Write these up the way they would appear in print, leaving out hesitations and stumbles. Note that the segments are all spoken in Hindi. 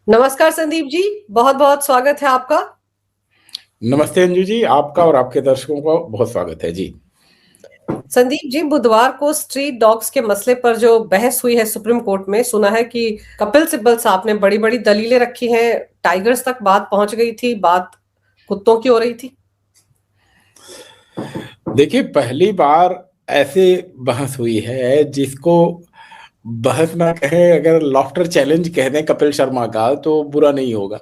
नमस्कार संदीप जी। बहुत बहुत स्वागत है आपका। नमस्ते अंजू जी, आपका और आपके दर्शकों का बहुत स्वागत है जी। संदीप जी, बुधवार को स्ट्रीट डॉग्स के मसले पर जो बहस हुई है सुप्रीम कोर्ट में, सुना है कि कपिल सिब्बल साहब ने बड़ी बड़ी दलीलें रखी हैं। टाइगर्स तक बात पहुंच गई थी, बात कुत्तों की हो रही थी। देखिए, पहली बार ऐसे बहस हुई है जिसको बहस ना कहे, अगर लॉफ्टर चैलेंज कह दें कपिल शर्मा का तो बुरा नहीं होगा,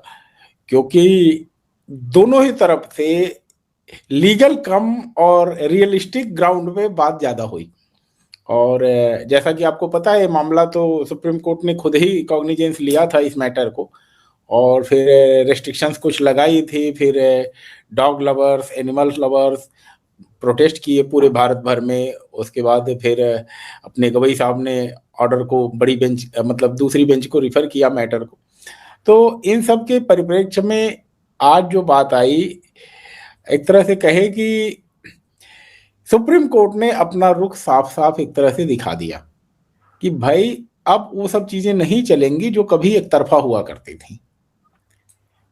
क्योंकि दोनों ही तरफ से लीगल कम और रियलिस्टिक ग्राउंड पे बात ज्यादा हुई। और जैसा कि आपको पता है, मामला तो सुप्रीम कोर्ट ने खुद ही कॉग्निजेंस लिया था इस मैटर को, और फिर रेस्ट्रिक्शंस कुछ लगाई थी। फिर dog lovers, animal lovers protest किए पूरे भारत भर में। उसके बाद फिर अपने गवई साहब ने ऑर्डर को बड़ी बेंच, मतलब दूसरी बेंच को रिफर किया मैटर को। तो इन सब के परिप्रेक्ष्य में आज जो बात आई, एक तरह से कहे कि सुप्रीम कोर्ट ने अपना रुख साफ साफ एक तरह से दिखा दिया कि भाई अब वो सब चीजें नहीं चलेंगी जो कभी एक तरफा हुआ करती थी।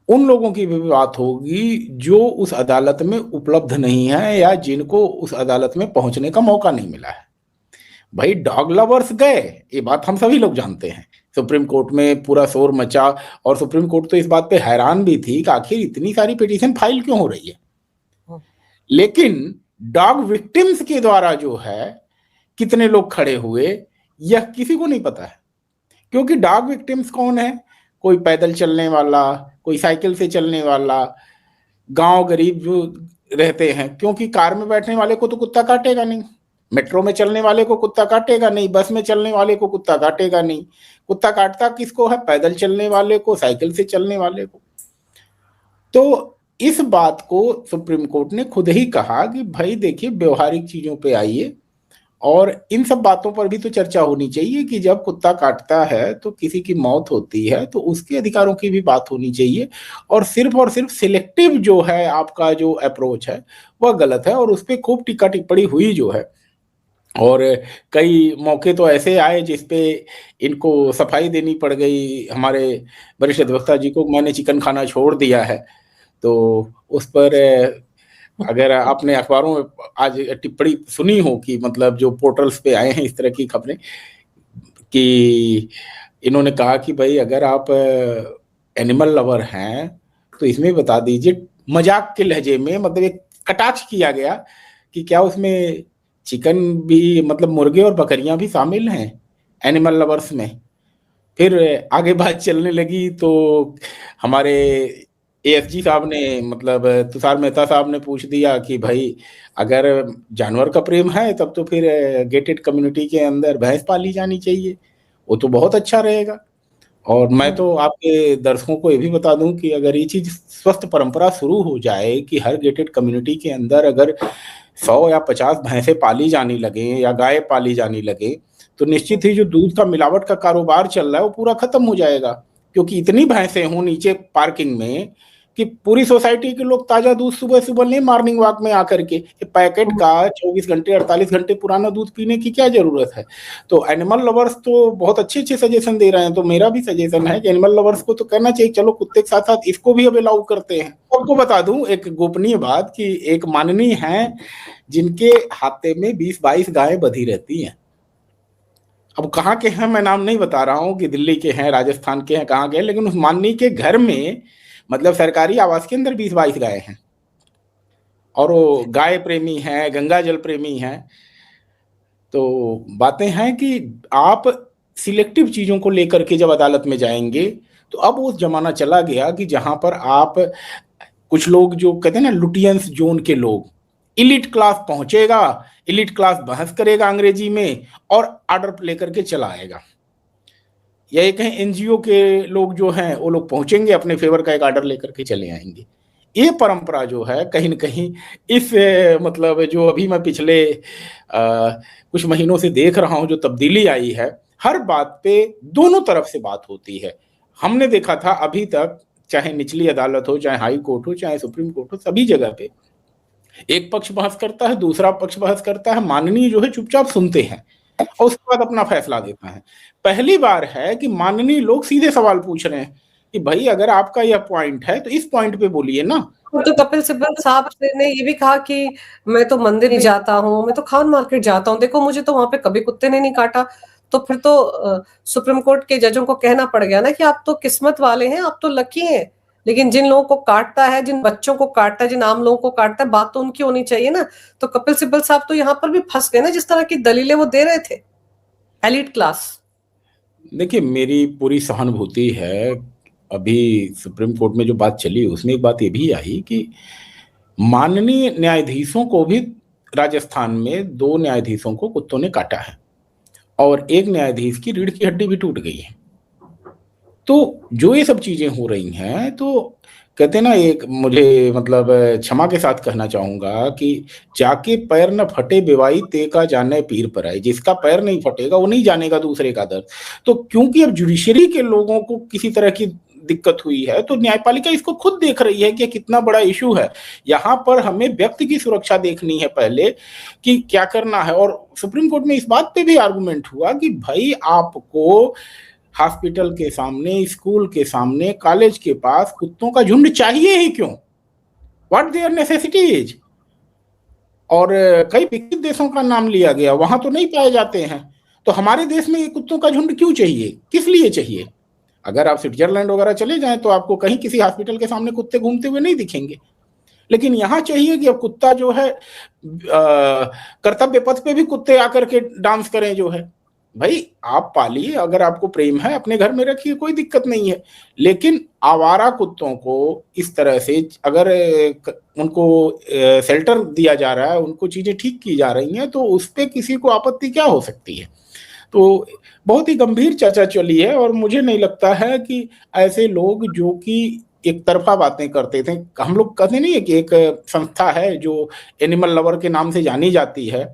उन लोगों की भी बात होगी जो उस अदालत में उपलब्ध नहीं है या जिनको उस अदालत में पहुंचने का मौका नहीं मिला है। भाई डॉग लवर्स गए, ये बात हम सभी लोग जानते हैं। सुप्रीम कोर्ट में पूरा शोर मचा, और सुप्रीम कोर्ट तो इस बात पे हैरान भी थी कि आखिर इतनी सारी पिटीशन फाइल क्यों हो रही है। लेकिन डॉग विक्टिम्स के द्वारा जो है कितने लोग खड़े हुए, यह किसी को नहीं पता है। क्योंकि डॉग विक्टिम्स कौन है? कोई पैदल चलने वाला, कोई साइकिल से चलने वाला, गांव गरीब जो रहते हैं। क्योंकि कार में बैठने वाले को तो कुत्ता काटेगा नहीं, मेट्रो में चलने वाले को कुत्ता काटेगा नहीं, बस में चलने वाले को कुत्ता काटेगा नहीं। कुत्ता काटता किसको है? पैदल चलने वाले को, साइकिल से चलने वाले को। तो इस बात को सुप्रीम कोर्ट ने खुद ही कहा कि भाई देखिए, व्यवहारिक चीजों पे आइए, और इन सब बातों पर भी तो चर्चा होनी चाहिए कि जब कुत्ता काटता है तो किसी की मौत होती है तो उसके अधिकारों की भी बात होनी चाहिए। और सिर्फ सिलेक्टिव जो है आपका जो अप्रोच है वह गलत है, और उस पर खूब टीका टिप्पणी हुई जो है। और कई मौके तो ऐसे आए जिसपे इनको सफाई देनी पड़ गई। हमारे वरिष्ठ अधिवक्ता जी को, मैंने चिकन खाना छोड़ दिया है, तो उस पर अगर आपने अखबारों में आज टिप्पणी सुनी हो कि मतलब जो पोर्टल्स पे आए हैं इस तरह की खबरें, कि इन्होंने कहा कि भाई अगर आप एनिमल लवर हैं तो इसमें बता दीजिए, मजाक के लहजे में, मतलब एक कटाक्ष किया गया कि क्या उसमें चिकन भी, मतलब मुर्गे और बकरियां भी शामिल हैं एनिमल लवर्स में। फिर आगे बात चलने लगी तो हमारे एएसजी साहब ने, मतलब तुषार मेहता साहब ने पूछ दिया कि भाई अगर जानवर का प्रेम है तब तो फिर गेटेड कम्युनिटी के अंदर भैंस पाली जानी चाहिए, वो तो बहुत अच्छा रहेगा। और मैं तो आपके दर्शकों को ये भी बता दूं कि अगर ये चीज स्वस्थ परंपरा शुरू हो जाए कि हर गेटेड कम्युनिटी के अंदर अगर 100 या 50 भैंसें पाली जाने लगे या गाय पाली जाने लगे, तो निश्चित ही जो दूध का मिलावट का कारोबार चल रहा है वो पूरा खत्म हो जाएगा। क्योंकि इतनी भैंसें हों नीचे पार्किंग में कि पूरी सोसाइटी के लोग ताजा दूध सुबह सुबह लें मॉर्निंग वॉक में आकर के। पैकेट का 24 घंटे 48 घंटे पुराना दूध पीने की क्या जरूरत है? तो एनिमल लवर्स तो बहुत अच्छे अच्छे सजेशन दे रहे हैं, तो मेरा भी सजेशन है कि एनिमल लवर्स को तो कहना चाहिए चलो कुत्ते के साथ साथ इसको भी अब अलाउ करते हैं। आपको बता दूं एक गोपनीय बात कि एक माननीय हैं जिनके हाथे में 20-22 गायें बंधी रहती हैं। अब कहाँ के हैं मैं नाम नहीं बता रहा हूँ कि दिल्ली के हैं, राजस्थान के हैं, कहाँ के हैं, लेकिन उस माननीय के घर में, मतलब सरकारी आवास के अंदर 20-22 गायें हैं, और वो गाय प्रेमी हैं, गंगा जल प्रेमी हैं। तो बातें हैं कि आप सिलेक्टिव चीजों को लेकर के जब अदालत में जाएंगे, तो अब वो जमाना चला गया कि जहां पर आप, कुछ लोग जो कहते हैं ना लुटियंस जोन के लोग, इलिट क्लास पहुंचेगा, इलिट क्लास बहस करेगा अंग्रेजी में और ऑर्डर लेकर के चला आएगा। या ये कहें एनजीओ के लोग जो हैं वो लोग पहुंचेंगे, अपने फेवर का एक ऑर्डर लेकर के चले आएंगे। ये परंपरा जो है कहीं न कहीं इस, मतलब जो अभी मैं पिछले कुछ महीनों से देख रहा हूं जो तब्दीली आई है, हर बात पे दोनों तरफ से बात होती है। हमने देखा था अभी तक, चाहे निचली अदालत हो, चाहे हाई कोर्ट हो, चाहे सुप्रीम कोर्ट हो, सभी जगह पे एक पक्ष बहस करता है, दूसरा पक्ष बहस करता है, माननीय जो है चुपचाप सुनते हैं और उसके बाद अपना फैसला देता है। पहली बार है कि माननीय लोग सीधे सवाल पूछ रहे हैं कि भाई अगर आपका यह पॉइंट है तो इस पॉइंट पे बोलिए ना। तो कपिल सिब्बल साहब ने ये भी कहा कि मैं तो मंदिर भी जाता हूँ, मैं तो खान मार्केट जाता हूँ, देखो मुझे तो वहां पे कभी कुत्ते ने नहीं काटा। तो फिर तो सुप्रीम कोर्ट के जजों को कहना पड़ गया ना कि आप तो किस्मत वाले हैं, आप तो लकी हैं। लेकिन जिन लोगों को काटता है, जिन बच्चों को काटता है, जिन आम लोगों को काटता है, बात तो उनकी होनी चाहिए ना। तो कपिल सिब्बल साहब तो यहाँ पर भी फंस गए ना, जिस तरह की दलीलें वो दे रहे थे। Elite class. देखिए, मेरी पूरी सहानुभूति है। अभी सुप्रीम कोर्ट में जो बात चली उसमें एक बात ये भी आई कि माननीय न्यायाधीशों को भी राजस्थान में 2 न्यायाधीशों को कुत्तों ने काटा है और एक न्यायाधीश की रीढ़ की हड्डी भी टूट गई है। तो जो ये सब चीजें हो रही हैं, तो कहते ना, एक मुझे मतलब क्षमा के साथ कहना चाहूंगा कि जाके पैर न फटे बेवाई ते का जाने पीर पर आए। जिसका पैर नहीं फटेगा वो नहीं जानेगा दूसरे का दर्द। तो क्योंकि अब जुडिशरी के लोगों को किसी तरह की दिक्कत हुई है तो न्यायपालिका इसको खुद देख रही है कि कितना बड़ा इशू है। यहाँ पर हमें व्यक्ति की सुरक्षा देखनी है पहले कि क्या करना है। और सुप्रीम कोर्ट में इस बात पे भी आर्गुमेंट हुआ कि भाई आपको हॉस्पिटल के सामने, स्कूल के सामने, कॉलेज के पास कुत्तों का झुंड चाहिए ही क्यों? What their necessity is. और कई विकसित देशों का नाम लिया गया, वहां तो नहीं पाए जाते हैं। तो हमारे देश में ये कुत्तों का झुंड क्यों चाहिए, किस लिए चाहिए? अगर आप स्विट्जरलैंड वगैरह चले जाएं तो आपको कहीं किसी हॉस्पिटल के सामने कुत्ते घूमते हुए नहीं दिखेंगे। लेकिन यहाँ चाहिए कि अब कुत्ता जो है कर्तव्य पथ पे भी कुत्ते आकर के डांस करें जो है। भाई आप पालिए, अगर आपको प्रेम है अपने घर में रखिए, कोई दिक्कत नहीं है। लेकिन आवारा कुत्तों को इस तरह से अगर उनको शेल्टर दिया जा रहा है, उनको चीजें ठीक की जा रही हैं, तो उस पर किसी को आपत्ति क्या हो सकती है? तो बहुत ही गंभीर चर्चा चली है और मुझे नहीं लगता है कि ऐसे लोग जो कि एक तरफा बातें करते थे, हम लोग कहते नहीं है कि एक संस्था है जो एनिमल लवर के नाम से जानी जाती है,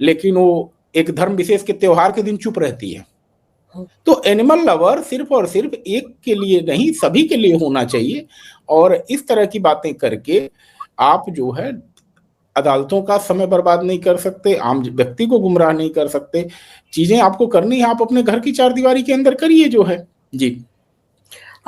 लेकिन वो एक धर्म विशेष के त्योहार के दिन चुप रहती है। तो एनिमल लवर सिर्फ और सिर्फ एक के लिए नहीं, सभी के लिए होना चाहिए। और इस तरह की बातें करके आप जो है अदालतों का समय बर्बाद नहीं कर सकते, आम व्यक्ति को गुमराह नहीं कर सकते। चीजें आपको करनी है, आप अपने घर की चारदीवारी के अंदर करिए जो है। जी,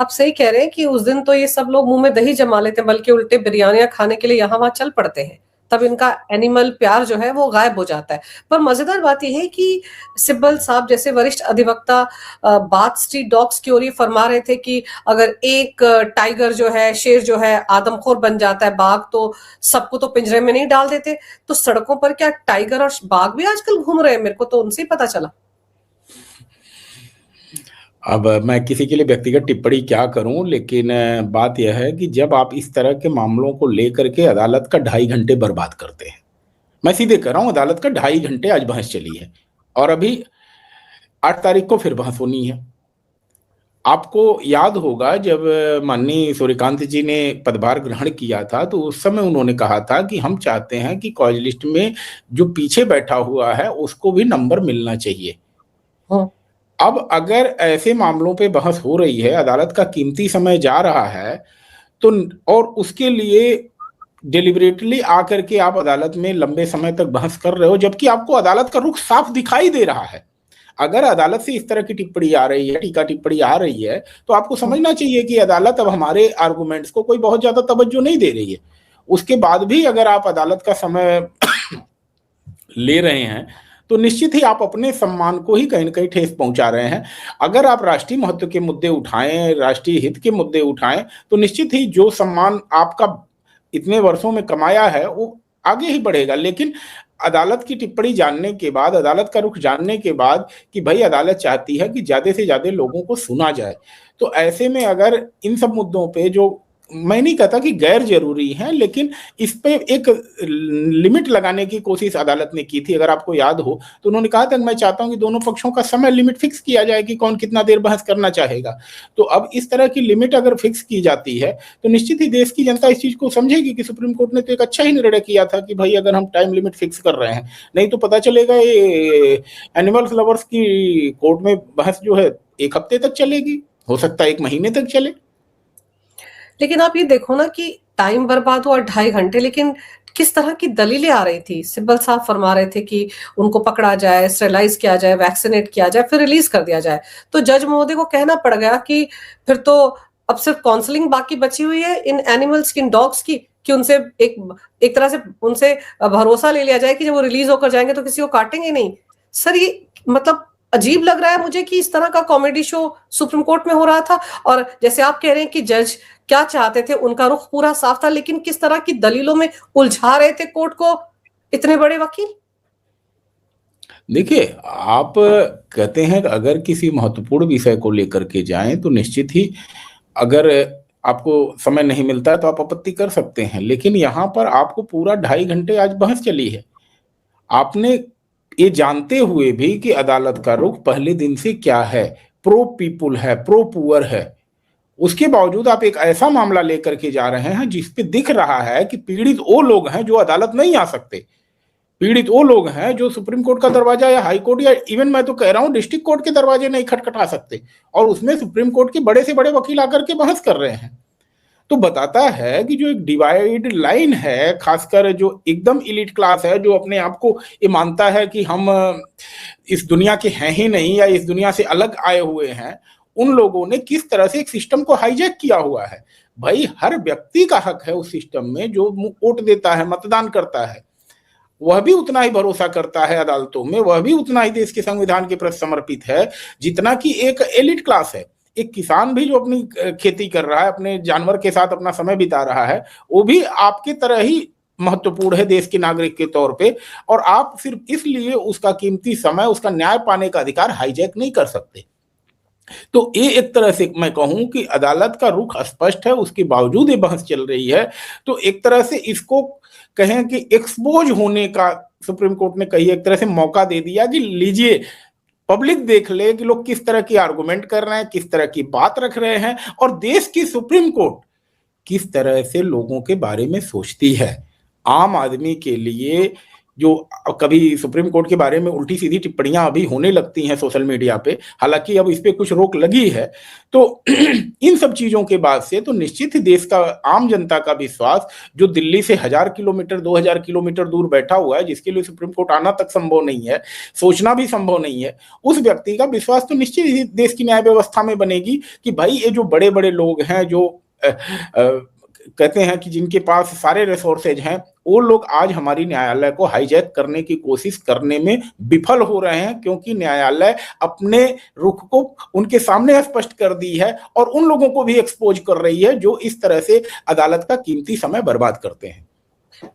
आप सही कह रहे हैं कि उस दिन तो ये सब लोग मुंह में दही जमा लेते हैं, बल्कि उल्टे बिरयानियां खाने के लिए यहाँ वहां चल पड़ते हैं। तब इनका एनिमल प्यार जो है वो गायब हो जाता है। पर मजेदार बात यह है कि सिब्बल साहब जैसे वरिष्ठ अधिवक्ता बाथ स्ट्रीट डॉग्स की ओर ये फरमा रहे थे कि अगर एक टाइगर जो है, शेर जो है आदमखोर बन जाता है, बाघ तो सबको तो पिंजरे में नहीं डाल देते। तो सड़कों पर क्या टाइगर और बाघ भी आजकल घूम रहे हैं? मेरे को तो उनसे ही पता चला। अब मैं किसी के लिए व्यक्तिगत टिप्पणी क्या करूं, लेकिन बात यह है कि जब आप इस तरह के मामलों को लेकर के अदालत का 2.5 घंटे बर्बाद करते हैं, मैं सीधे कर रहा हूं, अदालत का 2.5 घंटे आज बहस चली है और अभी 8 तारीख को फिर बहस होनी है। आपको याद होगा जब माननीय सूर्यकांत जी ने पदभार ग्रहण किया था तो उस समय उन्होंने कहा था कि हम चाहते हैं कि कॉलेज लिस्ट में जो पीछे बैठा हुआ है उसको भी नंबर मिलना चाहिए। अब अगर ऐसे मामलों पे बहस हो रही है, अदालत का कीमती समय जा रहा है, तो और उसके लिए डिलिबरेटली आकर के आप अदालत में लंबे समय तक बहस कर रहे हो, जबकि आपको अदालत का रुख साफ दिखाई दे रहा है। अगर अदालत से इस तरह की टिप्पणी आ रही है, टीका टिप्पणी आ रही है, तो आपको समझना चाहिए कि अदालत अब हमारे आर्गुमेंट्स को कोई बहुत ज्यादा तवज्जो नहीं दे रही है। उसके बाद भी अगर आप अदालत का समय ले रहे हैं तो निश्चित ही आप अपने सम्मान को ही कहीं ना कहीं ठेस पहुंचा रहे हैं। अगर आप राष्ट्रीय महत्व के मुद्दे उठाएं, राष्ट्रीय हित के मुद्दे उठाएं, तो निश्चित ही जो सम्मान आपका इतने वर्षों में कमाया है वो आगे ही बढ़ेगा। लेकिन अदालत की टिप्पणी जानने के बाद, अदालत का रुख जानने के बाद कि भाई अदालत चाहती है कि ज्यादा से ज्यादा लोगों को सुना जाए, तो ऐसे में अगर इन सब मुद्दों पे, जो मैं नहीं कहता कि गैर जरूरी है, लेकिन इस पे एक लिमिट लगाने की कोशिश अदालत ने की थी। अगर आपको याद हो तो उन्होंने कहा था कि मैं चाहता हूं कि दोनों पक्षों का समय लिमिट फिक्स किया जाए कि कौन कितना देर बहस करना चाहेगा। तो अब इस तरह की लिमिट अगर फिक्स की जाती है तो निश्चित ही देश की जनता इस चीज को समझेगी कि सुप्रीम कोर्ट ने तो एक अच्छा ही निर्णय किया था कि भाई अगर हम टाइम लिमिट फिक्स कर रहे हैं, नहीं तो पता चलेगा ये एनिमल्स लवर्स की कोर्ट में बहस जो है 1 हफ्ते तक चलेगी, हो सकता है 1 महीने तक चले। लेकिन आप ये देखो ना कि टाइम बर्बाद हुआ 2.5 घंटे, लेकिन किस तरह की दलीलें आ रही थी। सिब्बल साहब फरमा रहे थे कि उनको पकड़ा जाए, स्टेरलाइज किया जाए, वैक्सीनेट किया जाए, फिर रिलीज कर दिया जाए। तो जज महोदय को कहना पड़ गया कि फिर तो अब सिर्फ काउंसलिंग बाकी बची हुई है इन एनिमल्स की, इन डॉग्स की, कि उनसे एक तरह से उनसे भरोसा ले लिया जाए कि जब वो रिलीज होकर जाएंगे तो किसी को काटेंगे नहीं। सर ये मतलब अजीब लग रहा है मुझे कि इस तरह का कॉमेडी शो सुप्रीम कोर्ट में हो रहा था। और जैसे आप कह रहे हैं कि जज क्या चाहते थे, उनका रुख पूरा साफ था, लेकिन किस तरह की दलीलों में उलझा रहे थे कोर्ट को इतने बड़े वकील। देखिए, आप कहते हैं कि अगर किसी महत्वपूर्ण विषय को लेकर के जाएं तो निश्चित ही अगर आपको समय नहीं मिलता है तो आप आपत्ति कर सकते हैं, लेकिन यहाँ पर आपको पूरा 2.5 घंटे आज बहस चली है। आपने ये जानते हुए भी कि अदालत का रुख पहले दिन से क्या है, प्रो पीपुल है, प्रो पुअर है, उसके बावजूद आप एक ऐसा मामला लेकर के जा रहे हैं जिसपे दिख रहा है कि पीड़ित वो लोग हैं जो अदालत नहीं आ सकते, पीड़ित वो लोग हैं जो सुप्रीम कोर्ट का दरवाजा या हाई कोर्ट या इवन मैं तो कह रहा हूं डिस्ट्रिक्ट कोर्ट के दरवाजे नहीं खटखटा सकते, और उसमें सुप्रीम कोर्ट के बड़े से बड़े वकील आकर के बहस कर रहे हैं। तो बताता है कि जो एक डिवाइड लाइन है, खासकर जो एकदम इलीट क्लास है, जो अपने आप को ये मानता है कि हम इस दुनिया के हैं ही नहीं या इस दुनिया से अलग आए हुए हैं, उन लोगों ने किस तरह से एक सिस्टम को हाईजैक किया हुआ है। भाई हर व्यक्ति का हक है उस सिस्टम में, जो वोट देता है, मतदान करता है, वह भी उतना ही भरोसा करता है अदालतों में, वह भी उतना ही देश के संविधान के प्रति समर्पित है जितना कि एक एलिट क्लास है। एक किसान भी जो अपनी खेती कर रहा है, अपने जानवर के साथ अपना समय बिता रहा है, वो भी आपकी तरह ही महत्वपूर्ण है देश के नागरिक के तौर पे, और आप सिर्फ इसलिए उसका कीमती समय, उसका न्याय पाने का अधिकार हाईजैक नहीं कर सकते। तो ये एक तरह से मैं कहूं कि अदालत का रुख स्पष्ट है, उसके बावजूद ये बहस चल रही है। तो एक तरह से इसको कहें कि एक्सपोज होने का सुप्रीम कोर्ट ने कही एक तरह से मौका दे दिया कि लीजिए पब्लिक देख ले कि लोग किस तरह की आर्गुमेंट कर रहे हैं, किस तरह की बात रख रहे हैं, और देश की सुप्रीम कोर्ट किस तरह से लोगों के बारे में सोचती है। आम आदमी के लिए जो कभी सुप्रीम कोर्ट के बारे में उल्टी सीधी टिप्पणियां अभी होने लगती हैं सोशल मीडिया पे, हालांकि अब इस पे कुछ रोक लगी है, तो इन सब चीजों के बाद से तो निश्चित ही देश का आम जनता का विश्वास, जो दिल्ली से 1000 किलोमीटर 2000 किलोमीटर दूर बैठा हुआ है, जिसके लिए सुप्रीम कोर्ट आना तक संभव नहीं है, सोचना भी संभव नहीं है, उस व्यक्ति का विश्वास तो निश्चित ही देश की न्याय व्यवस्था में बनेगी कि भाई ये जो बड़े बड़े लोग हैं, जो कहते हैं कि जिनके पास सारे रिसोर्सेज हैं, वो लोग आज हमारी न्यायालय को हाईजैक करने की कोशिश करने में विफल हो रहे हैं, क्योंकि न्यायालय अपने रुख को उनके सामने स्पष्ट कर दी है और उन लोगों को भी एक्सपोज कर रही है जो इस तरह से अदालत का कीमती समय बर्बाद करते हैं।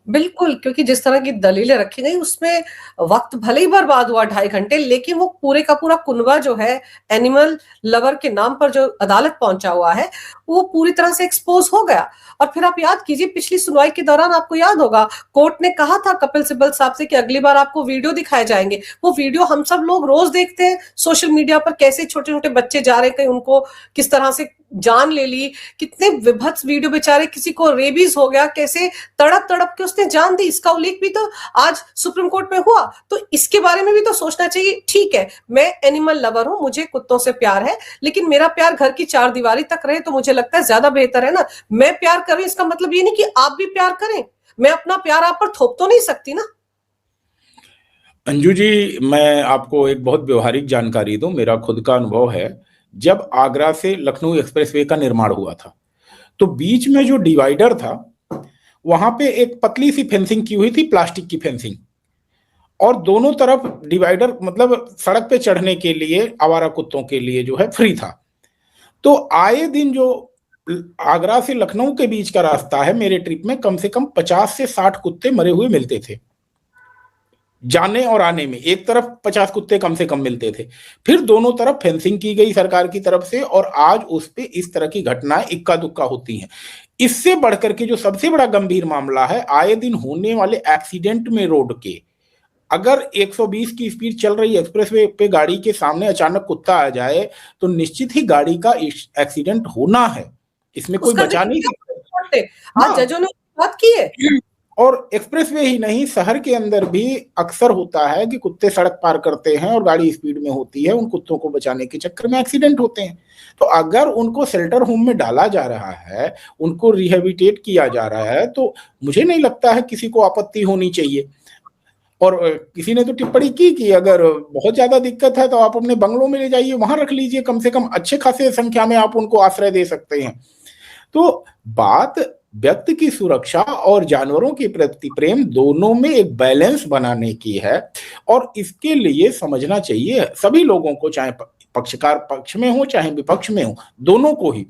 बिल्कुल, क्योंकि जिस तरह की दलीलें रखी गई उसमें वक्त भले ही बर्बाद हुआ 2.5 घंटे, लेकिन वो पूरे का पूरा कुनबा जो है एनिमल लवर के नाम पर जो अदालत पहुंचा हुआ है, वो पूरी तरह से एक्सपोज हो गया। और फिर आप याद कीजिए, पिछली सुनवाई के दौरान आपको याद होगा कोर्ट ने कहा था कपिल सिब्बल साहब से कि अगली बार आपको वीडियो दिखाए जाएंगे। वो वीडियो हम सब लोग रोज देखते हैं सोशल मीडिया पर, कैसे छोटे छोटे बच्चे जा रहे, कहीं उनको किस तरह से जान ले ली, कितने विभत्स वीडियो, बेचारे किसी को रेबीज हो गया, कैसे तड़प तड़प के उसने जान दी, इसका उल्लेख भी तो आज सुप्रीम कोर्ट में हुआ। तो इसके बारे में भी तो सोचना चाहिए। ठीक है, मैं एनिमल लवर हूं, मुझे कुत्तों से प्यार है, लेकिन मेरा प्यार घर की 4 दीवारी तक रहे तो मुझे लगता है ज्यादा बेहतर है ना। मैं प्यार करें इसका मतलब ये नहीं कि आप भी प्यार करें, मैं अपना प्यार आप पर थोप तो नहीं सकती ना। अंजू जी, मैं आपको एक बहुत व्यवहारिक जानकारी दूं। मेरा खुद का अनुभव है, जब आगरा से लखनऊ एक्सप्रेसवे का निर्माण हुआ था तो बीच में जो डिवाइडर था वहां पे एक पतली सी फेंसिंग की हुई थी, प्लास्टिक की फेंसिंग, और दोनों तरफ डिवाइडर मतलब सड़क पे चढ़ने के लिए आवारा कुत्तों के लिए जो है फ्री था। तो आए दिन जो आगरा से लखनऊ के बीच का रास्ता है, मेरे ट्रिप में कम से कम 50 से 60 कुत्ते मरे हुए मिलते थे। जाने और आने में एक तरफ 50 कुत्ते कम से कम मिलते थे, फिर दोनों तरफ फेंसिंग की गई सरकार की तरफ से, और आज उस पे इस तरह की घटनाएं इक्का दुक्का होती हैं। इससे बढ़कर के जो सबसे बड़ा गंभीर मामला है, आए दिन होने वाले एक्सीडेंट में रोड के, अगर 120 की स्पीड चल रही एक्सप्रेसवे पे गाड़ी के सामने अचानक कुत्ता आ जाए तो निश्चित ही गाड़ी का एक्सीडेंट होना है, इसमें कोई बचा नहीं सकता। आज जजों ने बात की है। और एक्सप्रेसवे ही नहीं, शहर के अंदर भी अक्सर होता है कि कुत्ते सड़क पार करते हैं और गाड़ी स्पीड में होती है, उन कुत्तों को बचाने के चक्कर में एक्सीडेंट होते हैं। तो अगर उनको शेल्टर होम में डाला जा रहा है, उनको रिहेबिलिटेट किया जा रहा है, तो मुझे नहीं लगता है किसी को आपत्ति होनी चाहिए। और किसी ने तो टिप्पणी की कि अगर बहुत ज्यादा दिक्कत है तो आप अपने बंगलों में ले जाइए, वहां रख लीजिए, कम से कम अच्छे खासे संख्या में आप उनको आश्रय दे सकते हैं। तो बात व्यक्ति की सुरक्षा और जानवरों के प्रति प्रेम दोनों में एक बैलेंस बनाने की है, और इसके लिए समझना चाहिए सभी लोगों को, चाहे पक्षकार पक्ष में हो चाहे विपक्ष में हो, दोनों को ही।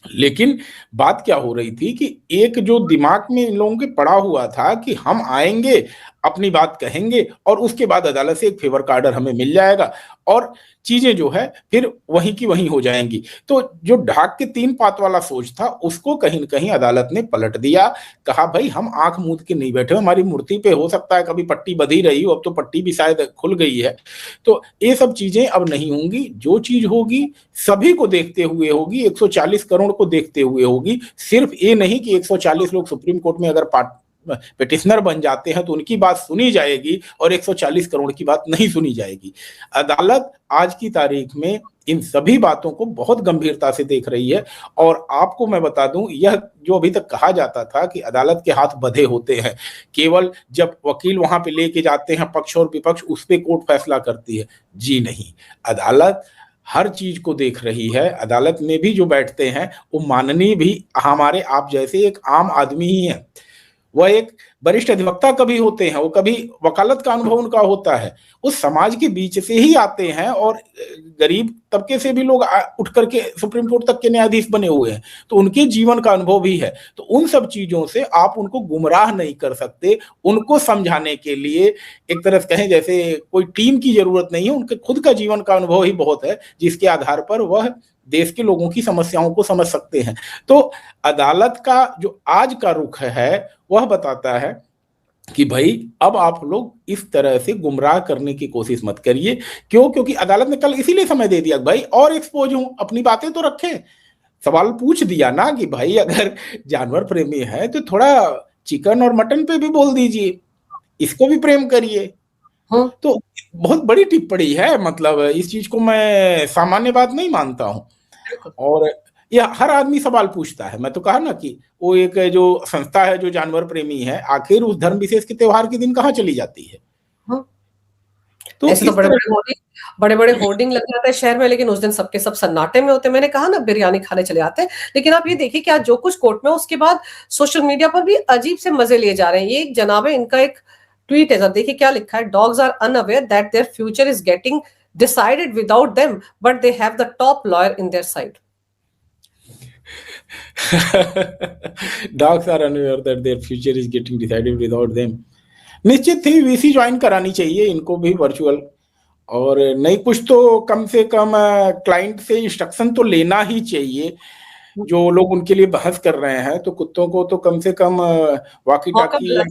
लेकिन बात क्या हो रही थी कि एक जो दिमाग में इन लोगों के पड़ा हुआ था कि हम आएंगे, अपनी बात कहेंगे और उसके बाद अदालत से एक फेवर का ऑर्डर हमें मिल जाएगा और चीजें जो है फिर वहीं की वहीं हो जाएंगी। तो जो ढाक के 3 पात वाला सोच था उसको कहीं न कहीं अदालत ने पलट दिया। कहा भाई हम आंख मूंद के नहीं बैठे, हमारी मूर्ति पे हो सकता है कभी पट्टी बंधी रही हो, अब तो पट्टी भी शायद खुल गई है। तो ये सब चीजें अब नहीं होंगी, जो चीज होगी सभी को देखते हुए होगी, 140 करोड़ को देखते हुए होगी। सिर्फ ये नहीं कि 140 लोग सुप्रीम कोर्ट में अगर पिटिशनर बन जाते हैं तो उनकी बात सुनी जाएगी और 140 करोड़ की बात नहीं सुनी जाएगी। अदालत आज की तारीख में इन सभी बातों को बहुत गंभीरता से देख रही है। और आपको मैं बता दूं, यह जो अभी तक कहा जाता था कि अदालत के हाथ बंधे होते हैं, केवल जब वकील वहां पे लेके जाते हैं पक्ष और विपक्ष, उस पे कोर्ट फैसला करती है। जी नहीं, अदालत हर चीज को देख रही है। अदालत में भी जो बैठते हैं वो माननीय भी हमारे आप जैसे एक आम आदमी ही है। वह एक वरिष्ठ अधिवक्ता कभी होते हैं, वो कभी वकालत का अनुभव उनका होता है, उस समाज के बीच से ही आते हैं और गरीब तबके से भी लोग उठ करके सुप्रीम कोर्ट तक के न्यायाधीश बने हुए हैं, तो उनके जीवन का अनुभव भी है। तो उन सब चीजों से आप उनको गुमराह नहीं कर सकते। उनको समझाने के लिए एक तरह से कहें जैसे कोई टीम की जरूरत नहीं है, उनके खुद का जीवन का अनुभव ही बहुत है जिसके आधार पर वह देश के लोगों की समस्याओं को समझ सकते हैं। तो अदालत का जो आज का रुख है वह बताता है कि भाई अब आप लोग इस तरह से गुमराह करने की कोशिश मत करिए। क्यों? क्योंकि अदालत ने कल इसीलिए समय दे दिया भाई और एक्सपोज हूं, अपनी बातें तो रखें। सवाल पूछ दिया ना कि भाई अगर जानवर प्रेमी है तो थोड़ा चिकन और मटन पे भी बोल दीजिए, इसको भी प्रेम करिए। तो बहुत बड़ी टिप्पणी है, मतलब इस चीज को मैं सामान्य बात नहीं मानता हूं। और यह हर आदमी सवाल पूछता है। मैं तो कहा ना कि वो एक जो संस्था है जो जानवर प्रेमी है, आखिर उस धर्म विशेष के त्योहार के दिन कहाँ चली जाती है? तो ऐसे तो बड़े बड़े होर्डिंग लग जाते हैं शहर में, लेकिन उस दिन सबके सब सन्नाटे में होते हैं। मैंने कहा ना बिरयानी खाने चले आते हैं। लेकिन आप ये देखिए कि आज जो कुछ कोर्ट में, उसके बाद सोशल मीडिया पर भी अजीब से मजे लिए जा रहे हैं। ये एक जनाब है, इनका एक ट्वीट है, देखिए क्या लिखा है। Dogs are unaware that their future is getting decided without them, but they have the top lawyer in their side. Dogs are unaware that their future is getting decided without them. निश्चित ही वीसी ज्वाइन करानी चाहिए इनको भी वर्चुअल, और नहीं कुछ तो कम से कम क्लाइंट से इंस्ट्रक्शन तो लेना ही चाहिए। जो लोग उनके लिए बहस कर रहे हैं तो कुत्तों को तो कम से कम वॉकी टॉकी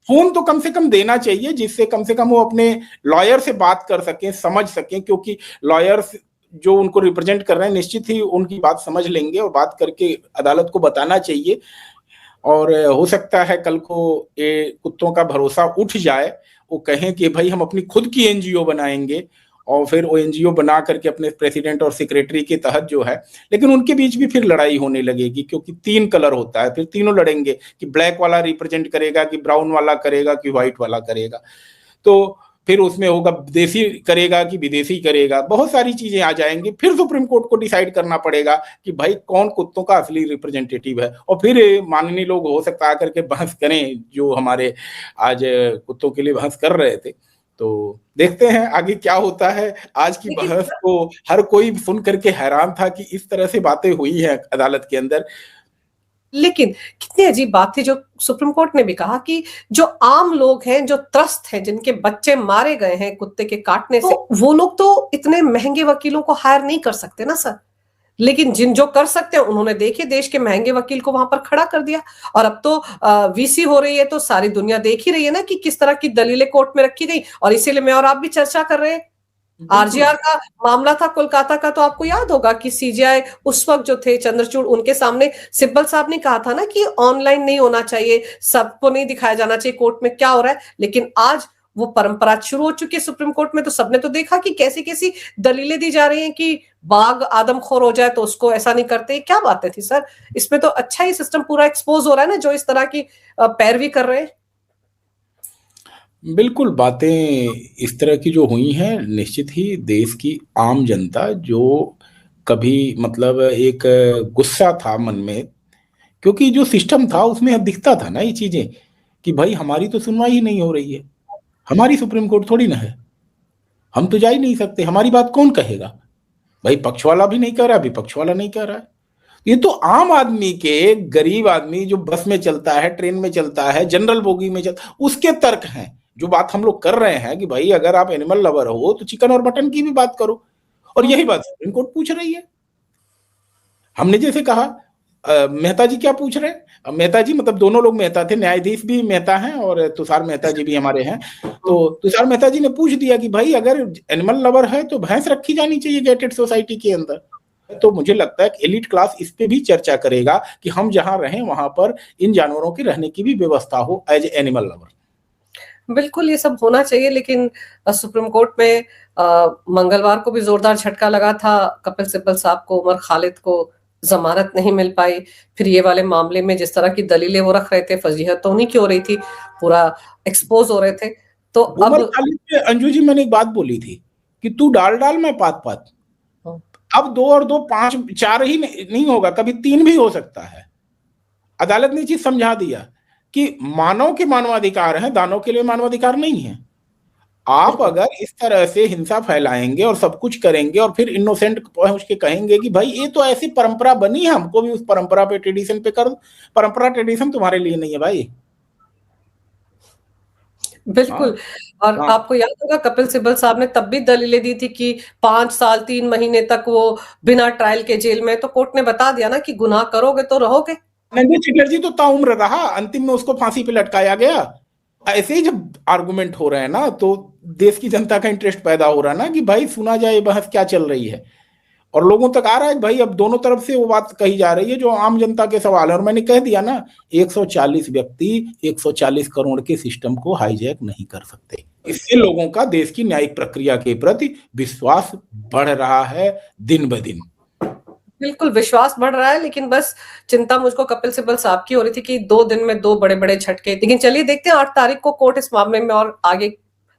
फोन तो कम से कम देना चाहिए, जिससे कम से कम वो अपने लॉयर से बात कर सकें, समझ सकें। क्योंकि लॉयर्स जो उनको रिप्रेजेंट कर रहे हैं निश्चित ही उनकी बात समझ लेंगे, और बात करके अदालत को बताना चाहिए। और हो सकता है कल को ये कुत्तों का भरोसा उठ जाए, वो कहें कि भाई हम अपनी खुद की एनजीओ बनाएंगे, और फिर वो एनजीओ बना करके अपने प्रेसिडेंट और सेक्रेटरी के तहत जो है, लेकिन उनके बीच भी फिर लड़ाई होने लगेगी। क्योंकि 3 कलर होता है, फिर तीनों लड़ेंगे कि ब्लैक वाला रिप्रेजेंट करेगा, कि ब्राउन वाला करेगा, कि व्हाइट वाला करेगा। तो फिर उसमें होगा देसी करेगा कि विदेशी करेगा, बहुत सारी चीजें आ जाएंगी। फिर सुप्रीम कोर्ट को डिसाइड करना पड़ेगा कि भाई कौन कुत्तों का असली रिप्रेजेंटेटिव है। और फिर माननीय लोग हो सकता है आकर के बहस करें, जो हमारे आज कुत्तों के लिए बहस कर रहे थे। तो देखते हैं आगे क्या होता है। आज की बहस को हर कोई सुन करके हैरान था कि इस तरह से बातें हुई हैं अदालत के अंदर। लेकिन कितनी अजीब बात थी जो सुप्रीम कोर्ट ने भी कहा कि जो आम लोग हैं, जो त्रस्त हैं, जिनके बच्चे मारे गए हैं कुत्ते के काटने से, वो लोग तो इतने महंगे वकीलों को हायर नहीं कर सकते ना सर। लेकिन जिन जो कर सकते हैं उन्होंने देखिए देश के महंगे वकील को वहां पर खड़ा कर दिया। और अब तो वीसी हो रही है तो सारी दुनिया देख ही रही है ना कि किस तरह की दलीलें कोर्ट में रखी गई। और इसीलिए मैं और आप भी चर्चा कर रहे हैं। आरजीआर का मामला था कोलकाता का, तो आपको याद होगा कि सीजीआई उस वक्त जो थे चंद्रचूड़, उनके सामने सिब्बल साहब ने कहा था ना कि ऑनलाइन नहीं होना चाहिए, सबको नहीं दिखाया जाना चाहिए कोर्ट में क्या हो रहा है। लेकिन आज वो परंपरा शुरू हो चुकी है सुप्रीम कोर्ट में, तो सबने तो देखा कि कैसी कैसी दलीलें दी जा रही हैं कि बाघ आदमखोर हो जाए तो उसको ऐसा नहीं करते। क्या बातें थी सर, इसमें तो अच्छा ही सिस्टम पूरा एक्सपोज हो रहा है ना, जो इस तरह की पैरवी कर रहे हैं। बिल्कुल, बातें इस तरह की जो हुई हैं, निश्चित ही देश की आम जनता जो कभी मतलब एक गुस्सा था मन में, क्योंकि जो सिस्टम था उसमें दिखता था ना ये चीजें कि भाई हमारी तो सुनवाई ही नहीं हो रही है, हमारी सुप्रीम कोर्ट थोड़ी ना है, हम तो जा ही नहीं सकते, हमारी बात कौन कहेगा? भाई पक्ष वाला भी नहीं कह रहा, विपक्ष वाला नहीं कह रहा है। ये तो आम आदमी के, गरीब आदमी जो बस में चलता है, ट्रेन में चलता है, जनरल बोगी में चलता, उसके तर्क हैं। जो बात हम लोग कर रहे हैं कि भाई अगर आप एनिमल लवर हो तो चिकन और मटन की भी बात करो, और यही बात सुप्रीम कोर्ट पूछ रही है। हमने जैसे कहा मेहता जी क्या पूछ रहे हैं, मेहता जी मतलब दोनों लोग मेहता थे, न्यायाधीश भी मेहता हैं और तुषार मेहता जी भी हमारे हैं। तो तुषार मेहता जी ने पूछ दिया कि भाई अगर एनिमल लवर है तो भैंस रखी जानी चाहिए गेटेड सोसाइटी के अंदर। तो मुझे लगता है कि एलिट क्लास इस पे भी चर्चा करेगा कि हम जहां रहें वहां पर इन जानवरों की रहने की भी व्यवस्था हो एज एनिमल लवर। बिल्कुल ये सब होना चाहिए, लेकिन सुप्रीम कोर्ट में मंगलवार को भी जोरदार झटका लगा था। कपिल सिब्बल साहब को, उमर खालिद को जमानत नहीं मिल पाई। फिर ये वाले मामले में जिस तरह की दलीलें वो रख रहे थे, फजीहत तो उन्हीं की हो रही थी, पूरा एक्सपोज हो रहे थे। तो उमर अब खालिद पे अंजू जी मैंने एक बात बोली थी कि तू डाल डाल मैं पात पात, अब 2 और 2 5 4 ही नहीं होगा, कभी 3 भी हो सकता है। अदालत ने चीज समझा दिया कि मानव के मानवाधिकार है, दानव के लिए मानवाधिकार नहीं है। आप अगर इस तरह से हिंसा फैलाएंगे और सब कुछ करेंगे और फिर इनोसेंट पहुंच के कहेंगे कि भाई ये तो ऐसी परंपरा बनी है, हमको भी उस परंपरा पे, ट्रेडिशन पे कर दो। परंपरा ट्रेडिशन तुम्हारे लिए नहीं है भाई। हाँ बिल्कुल। और हाँ, आपको याद होगा कपिल सिब्बल साहब ने तब भी दलीलें दी थी कि 5 साल 3 महीने तक वो बिना ट्रायल के जेल में, तो कोर्ट ने बता दिया ना कि गुनाह करोगे तो रहोगे। नंदू चटर्जी तो ताउम्र रहा, अंतिम में उसको फांसी पे लटकाया गया। ऐसे ही जब आर्गुमेंट हो रहे हैं ना तो देश की जनता का इंटरेस्ट पैदा हो रहा है ना कि भाई सुना जाए बहस क्या चल रही है, और लोगों तक आ रहा है भाई अब दोनों तरफ से वो बात कही जा रही है जो आम जनता के सवाल है। और मैंने कह दिया ना, 140 व्यक्ति 140 करोड़ के सिस्टम को हाईजैक नहीं कर सकते। इससे लोगों का देश की न्यायिक प्रक्रिया के प्रति विश्वास बढ़ रहा है दिन ब दिन। बिल्कुल विश्वास बढ़ रहा है, लेकिन बस चिंता मुझको कपिल सिब्बल साहब की हो रही थी कि 2 दिन में 2 बड़े-बड़े झटके। लेकिन चलिए देखते हैं 8 तारीख को कोर्ट इस मामले में और आगे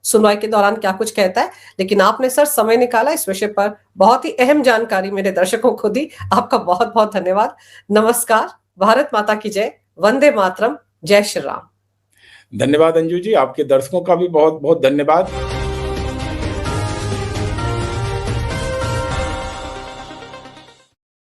सुनवाई के दौरान क्या कुछ कहता है। लेकिन आपने सर समय निकाला इस विषय पर, बहुत ही अहम जानकारी मेरे दर्शकों को दी। आपका बहुत-बहुत धन्यवाद। नमस्कार, भारत माता की जय, वंदे मातरम, जय श्री राम। धन्यवाद अंजू जी, आपके दर्शकों का भी बहुत बहुत धन्यवाद।